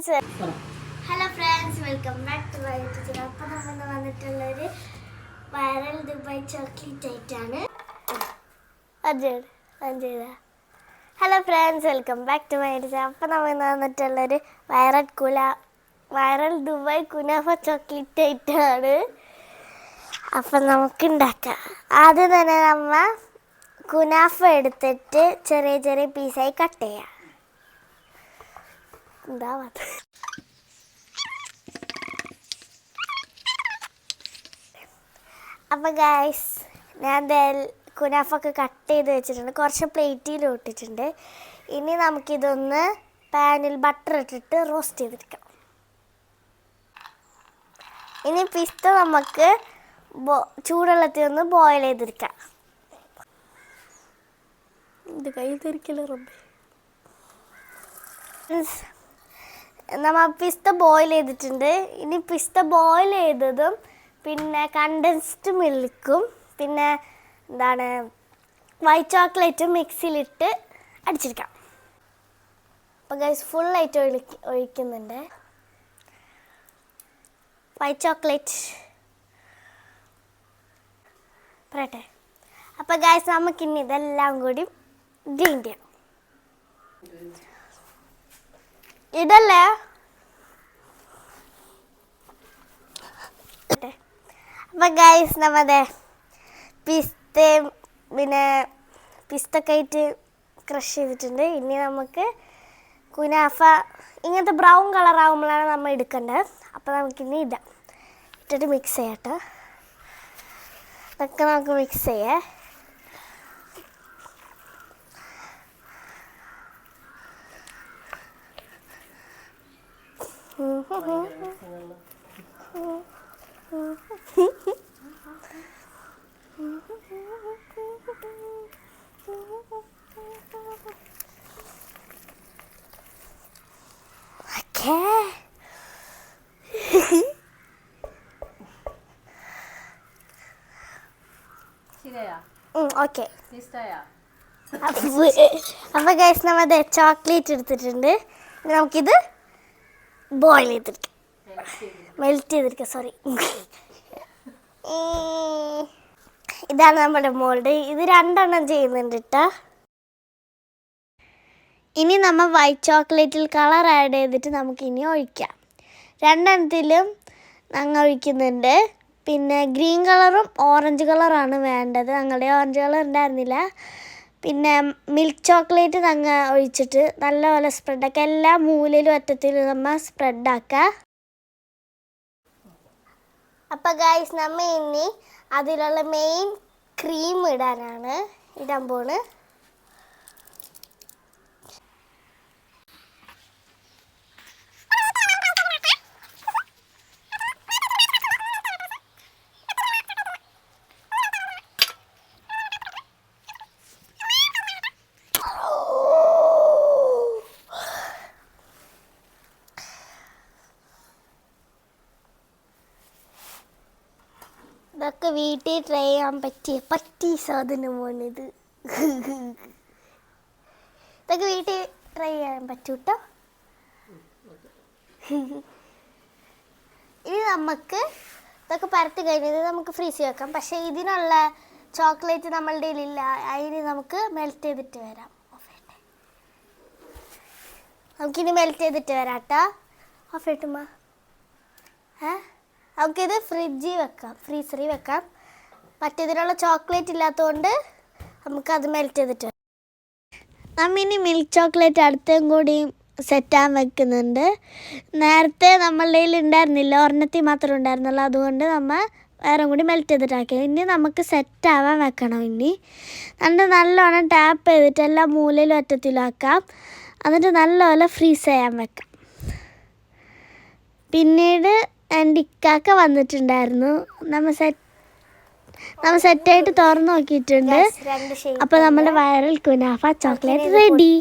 Hello friends, welcome back to my YouTube. അപ്പോൾ നമ്മൾ വന്നിട്ടുള്ളൊരു വൈറൽ ദുബായ് ചോക്ലേറ്റ് ആയിട്ടാണ്. Hello friends, welcome back to my YouTube. അപ്പോൾ നമ്മൾ വന്നിട്ടുള്ളൊരു വൈറൽ ദുബായ് കുനാഫ ചോക്ലേറ്റ് ആയിട്ടാണ്. അപ്പം നമുക്ക് ഉണ്ടാക്കാം. ആദ്യം തന്നെ നമ്മൾ കുനാഫ എടുത്തിട്ട് ചെറിയ ചെറിയ പീസായി കട്ട് ചെയ്യാം. അപ്പം ഗൈസ്, ഞാൻ കുനാഫൊക്കെ കട്ട് ചെയ്ത് വെച്ചിട്ടുണ്ട്. കുറച്ച് പ്ലേറ്റിൽ ഇട്ടിട്ടുണ്ട്. ഇനി നമുക്കിതൊന്ന് പാനിൽ ബട്ടർ ഇട്ടിട്ട് റോസ്റ്റ് ചെയ്തെടുക്കാം. ഇനി പിസ്ത നമുക്ക് ചൂടുവെള്ളത്തിൽ ഒന്ന് ബോയിൽ ചെയ്തെടുക്കാം. ഇത് കയ്യിൽ തിരിക്കല്ലോ റബ്ബേ. നമ്മൾ പിസ്ത ബോയിൽ ചെയ്തിട്ടുണ്ട്. ഇനി പിസ്ത ബോയിൽ ചെയ്തതും പിന്നെ കണ്ടൻസ്ഡ് മിൽക്കും പിന്നെ വൈറ്റ് ചോക്ലേറ്റും മിക്സിയിലിട്ട് അടിച്ചെടുക്കാം. അപ്പോൾ ഗൈസ്, ഫുള്ളായിട്ട് ഒഴിക്കുന്നുണ്ട് വൈറ്റ് ചോക്ലേറ്റ്. പറയട്ടെ. അപ്പോൾ ഗൈസ്, നമുക്കിനി ഇതെല്ലാം കൂടി ഗ്രൈൻഡ് ചെയ്യാം. ഇതല്ലേ അപ്പം ഗൈസ്, നമ്മുടെ പിസ്തയും പിന്നെ പിസ്തൊക്കെ ആയിട്ട് ക്രഷ് ചെയ്തിട്ടുണ്ട്. ഇനി നമുക്ക് കുനാഫ ഇങ്ങനത്തെ ബ്രൗൺ കളറാകുമ്പോഴാണ് നമ്മൾ എടുക്കേണ്ടത്. അപ്പോൾ നമുക്കിനി ഇട്ടിട്ട് മിക്സ് ചെയ്യാം കേട്ടോ. ഇതൊക്കെ നമുക്ക് മിക്സ് ചെയ്യാം. ഓക്കെ. അപ്പോൾ ഗൈസ്, നമ്മൾ ചോക്ലേറ്റ് എടുത്തിട്ടുണ്ട്. നമുക്കിത് ബോയിൽ ചെയ്തെടുക്കാം, മെൽറ്റ് ചെയ്തെടുക്കാം. സോറി, ഇതാണ് നമ്മുടെ മോൾഡ്. ഇത് 2 എണ്ണം ചെയ്യുന്നുണ്ട് കേട്ടോ. ഇനി നമ്മൾ വൈറ്റ് ചോക്ലേറ്റിൽ കളർ ആഡ് ചെയ്തിട്ട് നമുക്കിനി ഒഴിക്കാം. 2 എണ്ണത്തിലും ഞങ്ങൾ ഒഴിക്കുന്നുണ്ട്. പിന്നെ ഗ്രീൻ കളറും ഓറഞ്ച് കളറാണ് വേണ്ടത്. ഞങ്ങളുടെ ഓറഞ്ച് കളർ ഉണ്ടായിരുന്നില്ല. പിന്നെ മിൽക്ക് ചോക്ലേറ്റ് ഞങ്ങൾ ഒഴിച്ചിട്ട് നല്ലപോലെ സ്പ്രെഡാക്കുക. എല്ലാ മൂലയിലും അറ്റത്തിലും നമ്മൾ സ്പ്രെഡാക്കുക. അപ്പോൾ ഗൈസ്, നമ്മൾ ഇനി അതിലുള്ള മെയിൻ ക്രീം ഇടാൻ പോണ്. ഇതൊക്കെ വീട്ടിൽ ട്രൈ ചെയ്യാൻ പറ്റിയ സാധനമാണിത്. ഇതൊക്കെ വീട്ടിൽ ട്രൈ ചെയ്യാൻ പറ്റും കേട്ടോ. ഇനി നമുക്ക് ഇതൊക്കെ പരത്തി കഴിഞ്ഞത് നമുക്ക് ഫ്രീസ് വെക്കാം. പക്ഷേ ഇതിനുള്ള ചോക്ലേറ്റ് നമ്മളുടെ കയ്യിലില്ല. അതിന് നമുക്ക് മെൽറ്റ് ചെയ്തിട്ട് വരാം. നമുക്കിനി മെൽറ്റ് ചെയ്തിട്ട് വരാം കേട്ടോ. ഓഫ് ഇട്ടുമ്മ. നമുക്കിത് ഫ്രീസറിൽ വെക്കാം. മറ്റേതിനുള്ള ചോക്ലേറ്റ് ഇല്ലാത്തതുകൊണ്ട് നമുക്കത് മെൽറ്റ് ചെയ്തിട്ട് വരാം. നമ്മിനി മിൽക്ക് ചോക്ലേറ്റ് അടുത്തും കൂടി സെറ്റാൻ വെക്കുന്നുണ്ട്. നേരത്തെ നമ്മളുടെ കയ്യിൽ ഉണ്ടായിരുന്നില്ല, ഒരെണ്ണത്തിൽ മാത്രമേ ഉണ്ടായിരുന്നുള്ളൂ. അതുകൊണ്ട് നമ്മൾ വേറെ കൂടി മെൽറ്റ് ചെയ്തിട്ടാക്കി. ഇനി നമുക്ക് സെറ്റാവാൻ വെക്കണം. ഇനി നല്ലോണം ടാപ്പ് ചെയ്തിട്ട് എല്ലാ മൂലയിലും അറ്റത്തിലാക്കാം. എന്നിട്ട് നല്ലപോലെ ഫ്രീസ് ചെയ്യാൻ വെക്കാം. പിന്നീട് എൻ്റെ ഇക്കാക്ക വന്നിട്ടുണ്ടായിരുന്നു. നമ്മൾ സെറ്റായിട്ട് തുറന്ന് നോക്കിയിട്ടുണ്ട്. അപ്പോൾ നമ്മുടെ വൈറൽ കുനാഫ ചോക്ലേറ്റ് റെഡി.